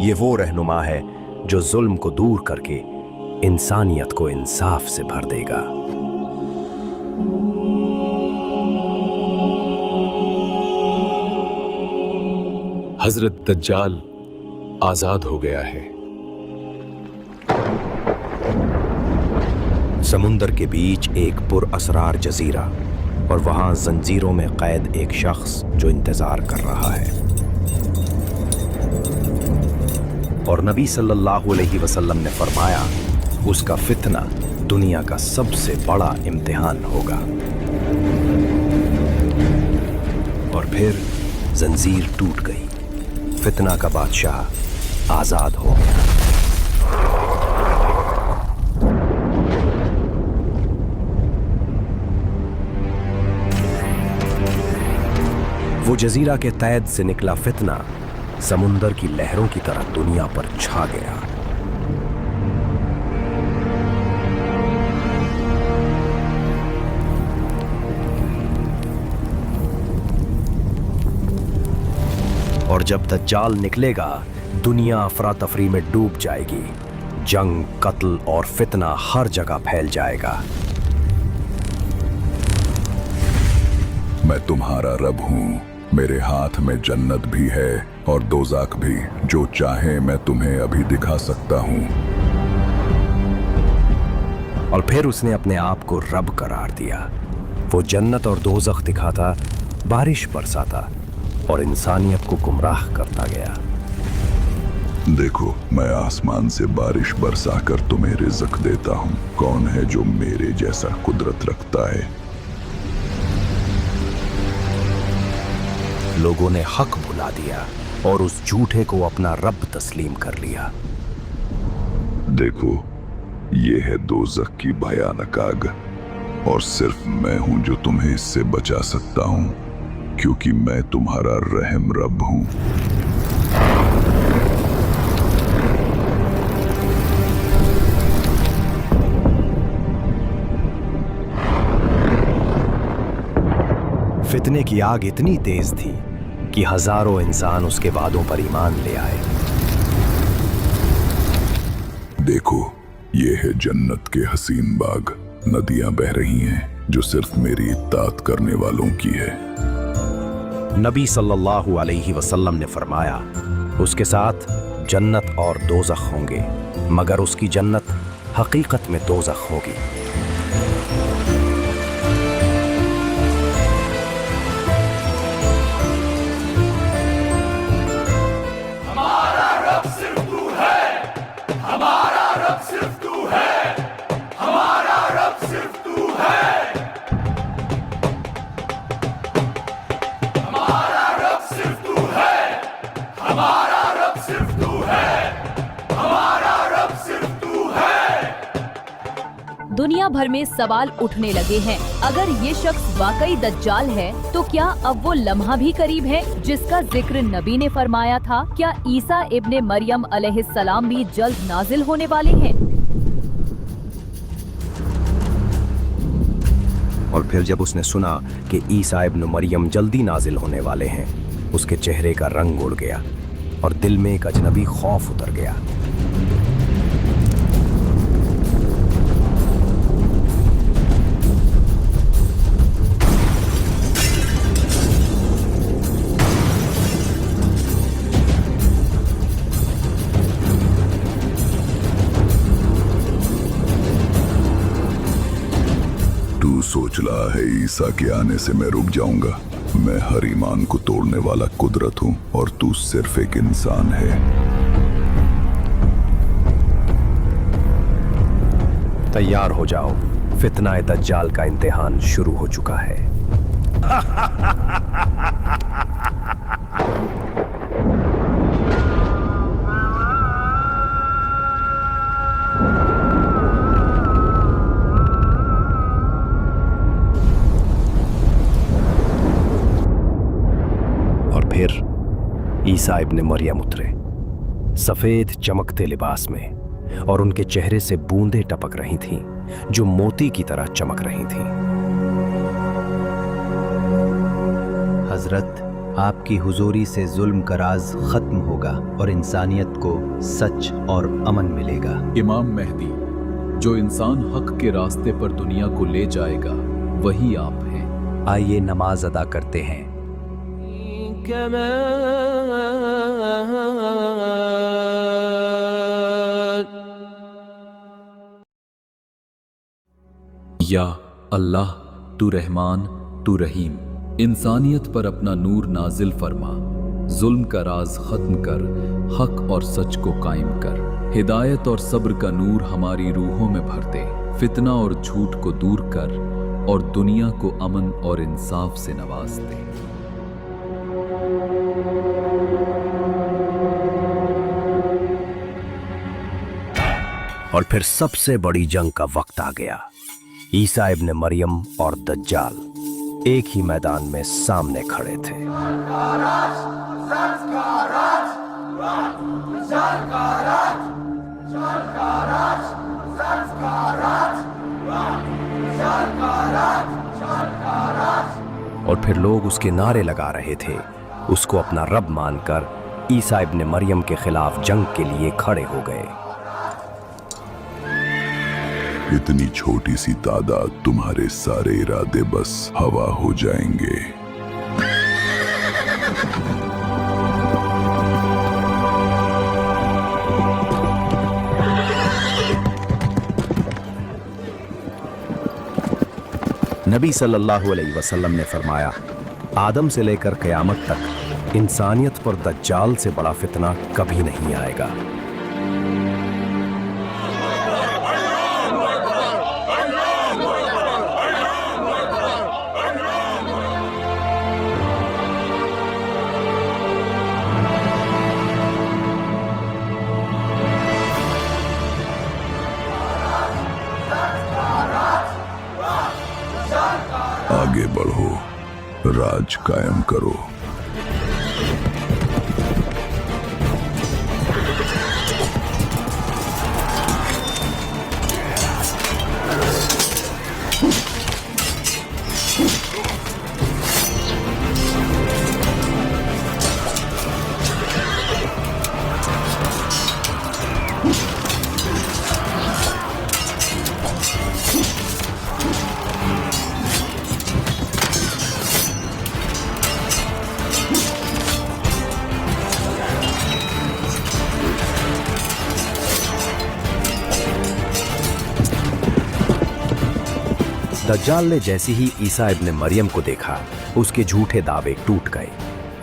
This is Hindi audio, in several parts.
ये वो रहनुमा है जो जुल्म को दूर करके इंसानियत को इंसाफ से भर देगा। हजरत दज्जाल आजाद हो गया है। समुंदर के बीच एक पुरअसरार जजीरा और वहां जंजीरों में कैद एक शख्स जो इंतजार कर रहा है। और नबी सल्लल्लाहु अलैहि वसल्लम ने फरमाया, उसका फितना दुनिया का सबसे बड़ा इम्तिहान होगा। और फिर जंजीर टूट गई, फितना का बादशाह आजाद हो गया। वो जजीरा के तैद से निकला फितना समुंदर की लहरों की तरह दुनिया पर छा गया। और जब दज्जाल निकलेगा, दुनिया अफरा तफरी में डूब जाएगी। जंग, कत्ल और फितना हर जगह फैल जाएगा। मैं तुम्हारा रब हूं, मेरे हाथ में जन्नत भी है और दोज़ख भी। जो चाहे मैं तुम्हें अभी दिखा सकता हूं। और फिर उसने अपने आप को रब करार दिया। वो जन्नत और दोज़ख दिखाता, बारिश बरसाता और इंसानियत को गुमराह करता गया। देखो, मैं आसमान से बारिश बरसा कर तुम्हें रिज़्क देता हूं। कौन है जो मेरे जैसा कुदरत रखता है? लोगों ने हक भुला दिया और उस झूठे को अपना रब तस्लीम कर लिया। देखो, ये है दोज़ख की भयानक आग और सिर्फ मैं हूं जो तुम्हें इससे बचा सकता हूं, क्योंकि मैं तुम्हारा रहम रब हूं। फितने की आग इतनी तेज थी कि हजारों इंसान उसके वादों पर ईमान ले आए। देखो, ये है जन्नत के हसीन बाग। नदियां बह रही हैं जो सिर्फ मेरी इत्ताअत करने वालों की है। नबी सल्लल्लाहु अलैहि वसल्लम ने फरमाया, उसके साथ जन्नत और दोज़ख होंगे, मगर उसकी जन्नत हकीकत में दोज़ख होगी। दुनिया भर में सवाल उठने लगे हैं, अगर ये शख्स वाकई दज्जाल है तो क्या अब वो लम्हा भी करीब है जिसका जिक्र नबी ने फरमाया था? क्या ईसा इब्ने मरियम अलैहिस्सलाम भी जल्द नाजिल होने वाले हैं? और फिर जब उसने सुना कि ईसा इब्न मरियम जल्दी नाजिल होने वाले हैं, उसके चेहरे का रंग उड़ गया और दिल में एक अजनबी खौफ उतर गया। तू सोच रहा है ईसा के आने से मैं रुक जाऊंगा? मैं हर ईमान को तोड़ने वाला कुदरत हूं और तू सिर्फ एक इंसान है। तैयार हो जाओ, फितना दज्जाल का इम्तिहान शुरू हो चुका है। फिर ईसा इब्ने मरियम उतरे, सफेद चमकते लिबास में, और उनके चेहरे से बूंदें टपक रही थीं जो मोती की तरह चमक रही थीं। हजरत, आपकी हुजूरी से जुल्म का राज खत्म होगा और इंसानियत को सच और अमन मिलेगा। इमाम मेहदी, जो इंसान हक के रास्ते पर दुनिया को ले जाएगा, वही आप हैं। आइए नमाज अदा करते हैं। या अल्लाह, तू रहमान, तू रहीम, इंसानियत पर अपना नूर नाजिल फरमा, जुल्म का राज खत्म कर, हक और सच को कायम कर, हिदायत और सब्र का नूर हमारी रूहों में भर दे, फितना और झूठ को दूर कर और दुनिया को अमन और इंसाफ से नवाज दे। और फिर सबसे बड़ी जंग का वक्त आ गया। ईसा इब्ने मरियम और दज्जाल एक ही मैदान में सामने खड़े थे। और फिर लोग उसके नारे लगा रहे थे, उसको अपना रब मानकर ईसा इब्ने मरियम के खिलाफ जंग के लिए खड़े हो गए। इतनी छोटी सी तादाद, तुम्हारे सारे इरादे बस हवा हो जाएंगे। नबी सल्लल्लाहु अलैहि वसल्लम ने फरमाया, आदम से लेकर क़यामत तक इंसानियत पर दज्जाल से बड़ा फितना कभी नहीं आएगा। आगे बढ़ो, राज कायम करो। दज्जाल ने जैसे ही ईसा इब्ने मरियम को देखा, उसके झूठे दावे टूट गए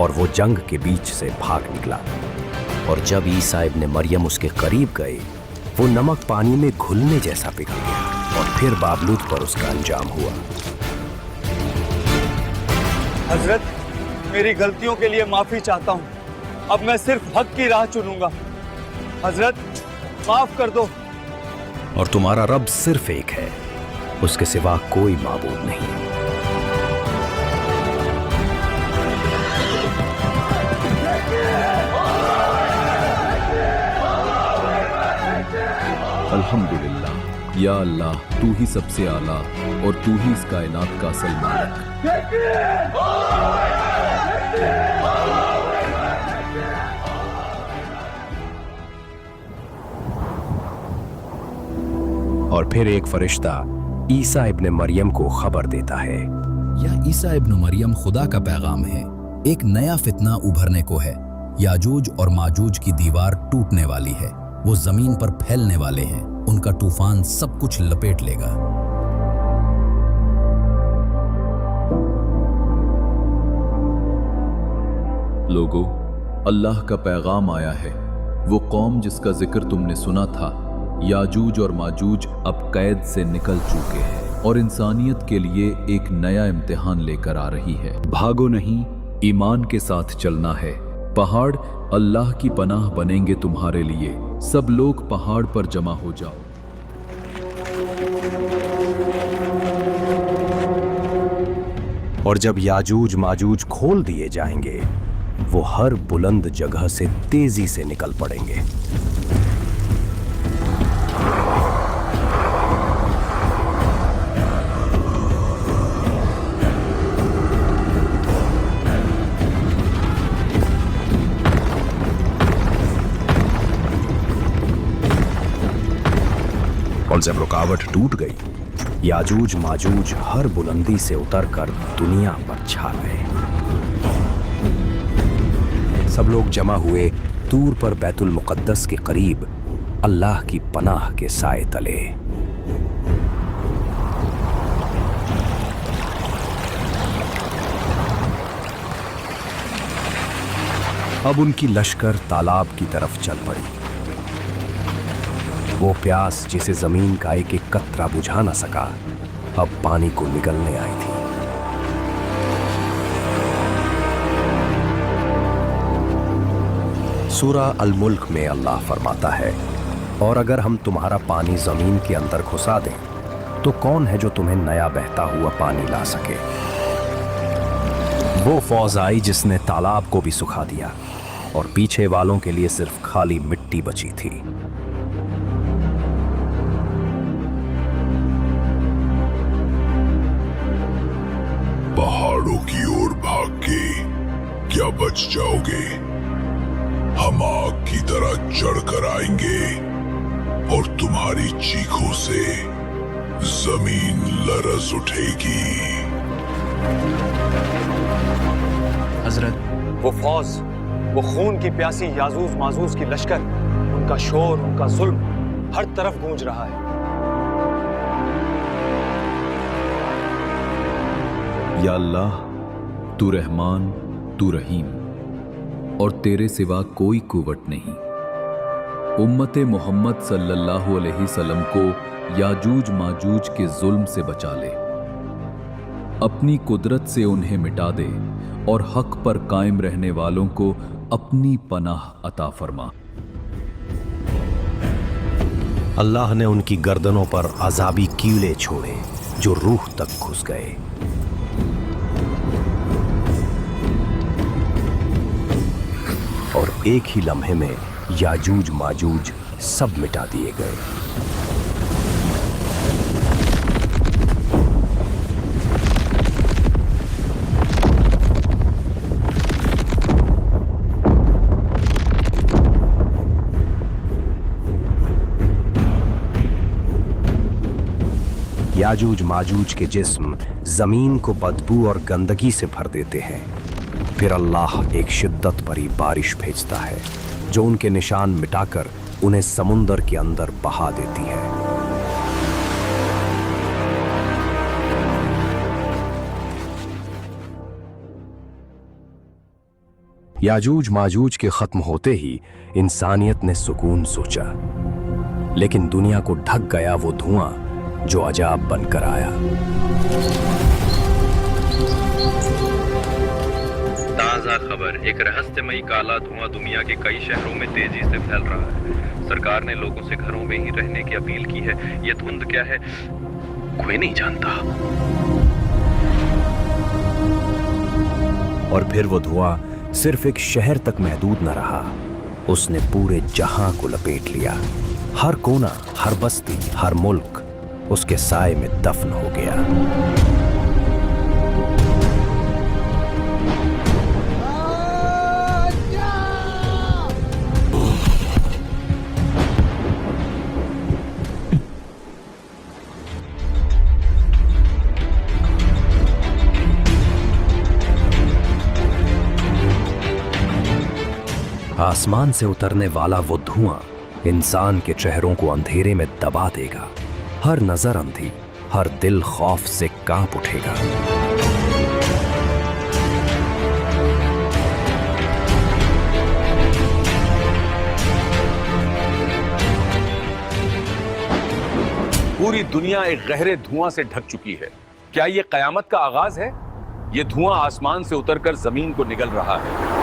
और वो जंग के बीच से भाग निकला। और जब ईसा इब्ने मरियम उसके करीब गए, वो नमक पानी में घुलने जैसा पिघल गया और फिर बाबलूद पर उसका अंजाम हुआ। हजरत, मेरी गलतियों के लिए माफी चाहता हूँ। अब मैं सिर्फ हक की राह चुनूंगा। हजरत, माफ कर दो। और तुम्हारा रब सिर्फ एक है, उसके सिवा कोई माबूद नहीं। अल्हम्दुलिल्लाह, या अल्लाह, तू ही सबसे आला और तू ही इस कायनात का असल मालिक। और फिर एक फरिश्ता ईसा इब्ने मरियम को खबर देता है, यह ईसा इब्न मरियम खुदा का पैगाम है। एक नया फितना उभरने को है। याजूज और माजूज की दीवार टूटने वाली है। वो जमीन पर फैलने वाले हैं। उनका तूफान सब कुछ लपेट लेगा। लोगों, अल्लाह का पैगाम आया है। वो कौम जिसका जिक्र तुमने सुना था, याजूज और माजूज अब कैद से निकल चुके हैं और इंसानियत के लिए एक नया इम्तिहान लेकर आ रही है। भागो नहीं, ईमान के साथ चलना है। पहाड़ अल्लाह की पनाह बनेंगे तुम्हारे लिए। सब लोग पहाड़ पर जमा हो जाओ। और जब याजूज माजूज खोल दिए जाएंगे, वो हर बुलंद जगह से तेजी से निकल पड़ेंगे। जब रुकावट टूट गई, याजूज माजूज हर बुलंदी से उतरकर दुनिया पर छा गए। सब लोग जमा हुए तूर पर बैतुल मुक़द्दस के करीब अल्लाह की पनाह के साए तले। अब उनकी लश्कर तालाब की तरफ चल पड़ी। वो प्यास जिसे जमीन का एक एक कतरा बुझा न सका, अब पानी को निगलने आई थी। सूरा अल मुल्क में अल्लाह फरमाता है, और अगर हम तुम्हारा पानी जमीन के अंदर घुसा दें तो कौन है जो तुम्हें नया बहता हुआ पानी ला सके। वो फौज आई जिसने तालाब को भी सुखा दिया और पीछे वालों के लिए सिर्फ खाली मिट्टी बची थी। पहाड़ों की ओर भाग के क्या बच जाओगे? हम आग की तरह चढ़कर आएंगे और तुम्हारी चीखों से जमीन लरज उठेगी। हजरत, वो फौज, वो खून की प्यासी याजूज माजूज की लश्कर, उनका शोर, उनका जुल्म हर तरफ गूंज रहा है। या अल्लाह, तू रहमान, तू रहीम, और तेरे सिवा कोई कुव्वत नहीं। उम्मते मोहम्मद सल्लल्लाहु अलैहि वसल्लम को याजूज माजूज के जुल्म से बचा ले, अपनी कुदरत से उन्हें मिटा दे और हक पर कायम रहने वालों को अपनी पनाह अता फरमा। अल्लाह ने उनकी गर्दनों पर अजाबी कीड़े छोड़े जो रूह तक घुस गए। और एक ही लम्हे में याजूज माजूज सब मिटा दिए गए। याजूज माजूज के जिस्म जमीन को बदबू और गंदगी से भर देते हैं। फिर अल्लाह एक शिद्दत भरी बारिश भेजता है जो उनके निशान मिटाकर उन्हें समुंदर के अंदर बहा देती है। याजूज माजूज के खत्म होते ही इंसानियत ने सुकून सोचा, लेकिन दुनिया को ढक गया वो धुआं जो अजाब बनकर आया। ताज़ा खबर, एक रहस्यमयी काला धुआं दुनिया के कई शहरों में तेजी से फैल रहा है। सरकार ने लोगों से घरों में ही रहने की अपील की है। ये धुंध क्या है, कोई नहीं जानता। और फिर वो धुआं सिर्फ एक शहर तक महदूद न रहा, उसने पूरे जहां को लपेट लिया। हर कोना, हर बस्ती, हर मुल्क उसके साए में दफन हो गया। आसमान से उतरने वाला वो धुआं इंसान के चेहरों को अंधेरे में दबा देगा। हर नजर अंधी, हर दिल खौफ से कांप उठेगा। पूरी दुनिया एक गहरे धुआं से ढक चुकी है। क्या ये कयामत का आगाज है? ये धुआं आसमान से उतरकर जमीन को निगल रहा है।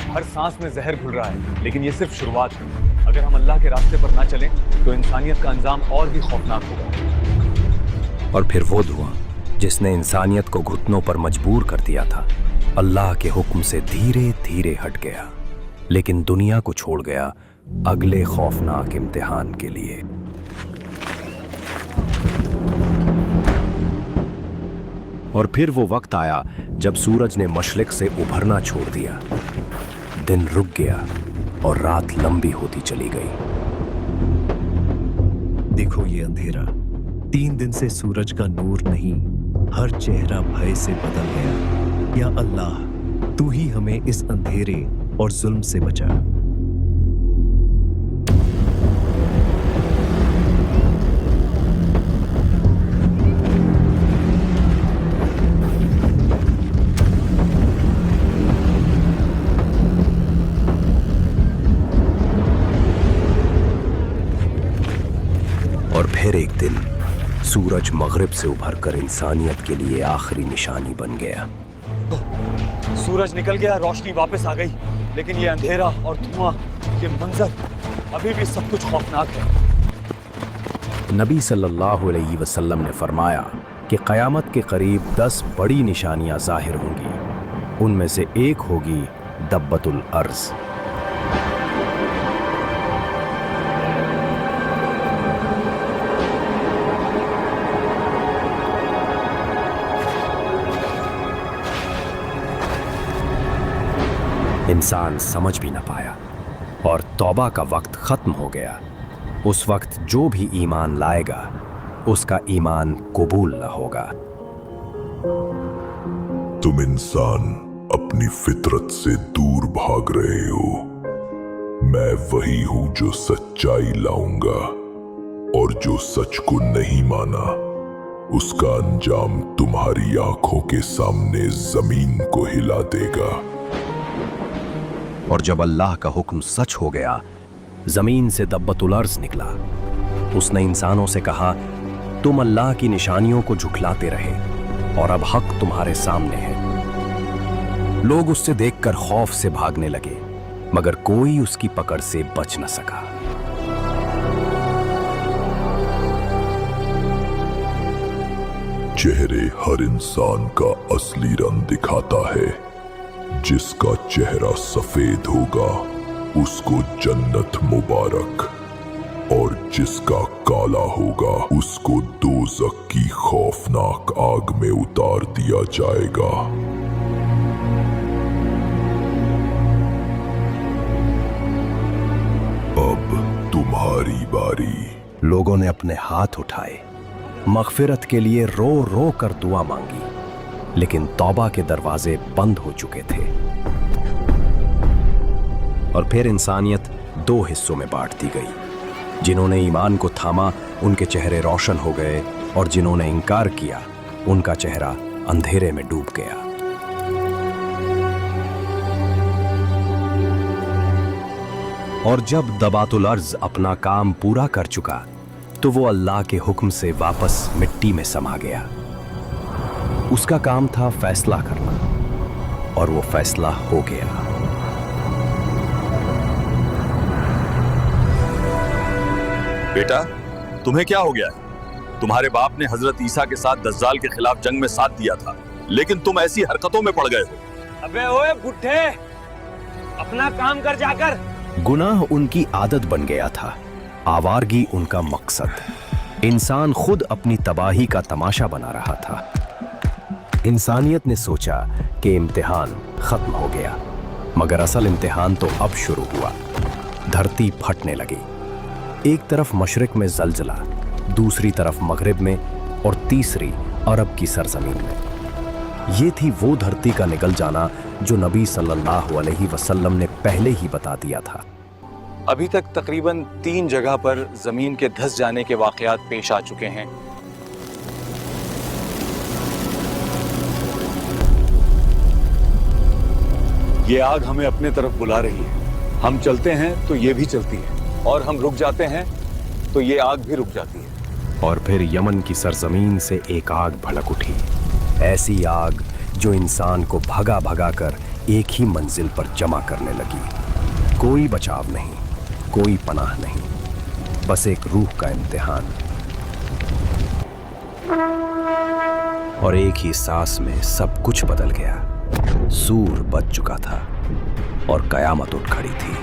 हर सांस में जहर घुल रहा है, लेकिन ये सिर्फ शुरुआत है। अगर हम अल्लाह के रास्ते पर ना चलें तो इंसानियत का अंजाम और भी खौफनाक होगा। और फिर वो धुआं जिसने इंसानियत को घुटनों पर मजबूर कर दिया था, अल्लाह के हुक्म से धीरे धीरे हट गया, लेकिन दुनिया को छोड़ गया अगले खौफनाक इम्तिहान के लिए। और फिर वो वक्त आया जब सूरज ने मशरिक से उभरना छोड़ दिया। दिन रुक गया और रात लंबी होती चली गई। देखो ये अंधेरा, 3 दिन से सूरज का नूर नहीं, हर चेहरा भय से बदल गया। या अल्लाह, तू ही हमें इस अंधेरे और जुल्म से बचा। और फिर एक दिन सूरज मगरिब से उभरकर इंसानियत के लिए आखिरी निशानी बन गया। सूरज निकल गया, रोशनी वापस आ गई, लेकिन ये अंधेरा और धुआं, ये मंजर अभी भी सब कुछ खौफनाक है। नबी सल्लल्लाहु अलैहि वसल्लम ने फरमाया कि क़यामत के करीब 10 बड़ी निशानियां ज़ाहिर होंगी। उनमें से एक होगी दब्बतुल अर्ज़। इंसान समझ भी न पाया और तौबा का वक्त खत्म हो गया। उस वक्त जो भी ईमान लाएगा उसका ईमान कबूल न होगा। तुम इंसान अपनी फितरत से दूर भाग रहे हो। मैं वही हूं जो सच्चाई लाऊंगा, और जो सच को नहीं माना उसका अंजाम तुम्हारी आंखों के सामने जमीन को हिला देगा। और जब अल्लाह का हुक्म सच हो गया, जमीन से दब्बतुल अर्ज़ निकला। उसने इंसानों से कहा, तुम अल्लाह की निशानियों को झुठलाते रहे और अब हक तुम्हारे सामने है। लोग उससे देखकर खौफ से भागने लगे, मगर कोई उसकी पकड़ से बच न सका। चेहरे हर इंसान का असली रंग दिखाता है। जिसका चेहरा सफेद होगा उसको जन्नत मुबारक, और जिसका काला होगा उसको दोज़ख की खौफनाक आग में उतार दिया जाएगा। अब तुम्हारी बारी। लोगों ने अपने हाथ उठाए, मग़फ़िरत के लिए रो रो कर दुआ मांगी, लेकिन तौबा के दरवाजे बंद हो चुके थे। और फिर इंसानियत 2 हिस्सों में बांट दी गई। जिन्होंने ईमान को थामा उनके चेहरे रोशन हो गए, और जिन्होंने इनकार किया उनका चेहरा अंधेरे में डूब गया। और जब दबातुल अर्ज़ अपना काम पूरा कर चुका तो वो अल्लाह के हुक्म से वापस मिट्टी में समा गया। उसका काम था फैसला करना, और वो फैसला हो गया। बेटा, तुम्हें क्या हो गया है? तुम्हारे बाप ने हजरत ईसा के साथ दज्जाल के खिलाफ जंग में साथ दिया था, लेकिन तुम ऐसी हरकतों में पड़ गए हो। अबे ओए बुड्ढे, अपना काम कर जाकर। गुनाह उनकी आदत बन गया था, आवारगी उनका मकसद। इंसान खुद अपनी तबाही का तमाशा बना रहा था। इंसानियत ने सोचा कि इम्तिहान खत्म हो गया, मगर असल इम्तिहान तो अब शुरू हुआ। धरती फटने लगी। एक तरफ मशरिक में ज़लज़ला, दूसरी तरफ मगरिब में, और तीसरी अरब की सरजमीन में। ये थी वो धरती का निगल जाना जो नबी सल्लल्लाहु अलैहि वसल्लम ने पहले ही बता दिया था। अभी तक तकरीबन 3 जगह पर जमीन के धंस जाने के वाकयात पेश आ चुके हैं। ये आग हमें अपने तरफ बुला रही है। हम चलते हैं तो ये भी चलती है, और हम रुक जाते हैं तो ये आग भी रुक जाती है। और फिर यमन की सरजमीन से एक आग भड़क उठी, ऐसी आग जो इंसान को भगा भगा कर एक ही मंजिल पर जमा करने लगी। कोई बचाव नहीं, कोई पनाह नहीं, बस एक रूह का इम्तिहान। और एक ही सांस में सब कुछ बदल गया। सूर बज चुका था और कयामत उठ खड़ी थी।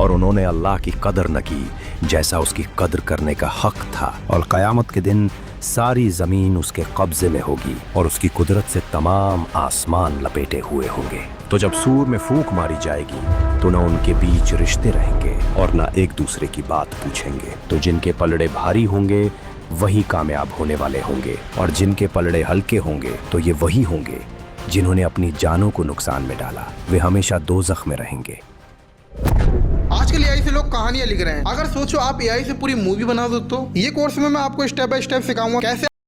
और उन्होंने अल्लाह की कदर न की जैसा उसकी कदर करने का हक था। और क़यामत के दिन सारी ज़मीन उसके कब्ज़े में होगी और उसकी कुदरत से तमाम आसमान लपेटे हुए होंगे। तो जब सूर में फूंक मारी जाएगी तो न उनके बीच रिश्ते रहेंगे और न एक दूसरे की बात पूछेंगे। तो जिनके पलड़े भारी होंगे वही कामयाब होने वाले होंगे और जिनके पलड़े हल्के होंगे तो ये वही होंगे जिन्होंने अपनी जानों को नुकसान में डाला। वे हमेशा दोज़ख में रहेंगे। आजकल एआई से लोग कहानियां लिख रहे हैं। अगर सोचो आप एआई से पूरी मूवी बना दो तो ये कोर्स में मैं आपको स्टेप बाय स्टेप सिखाऊंगा कैसे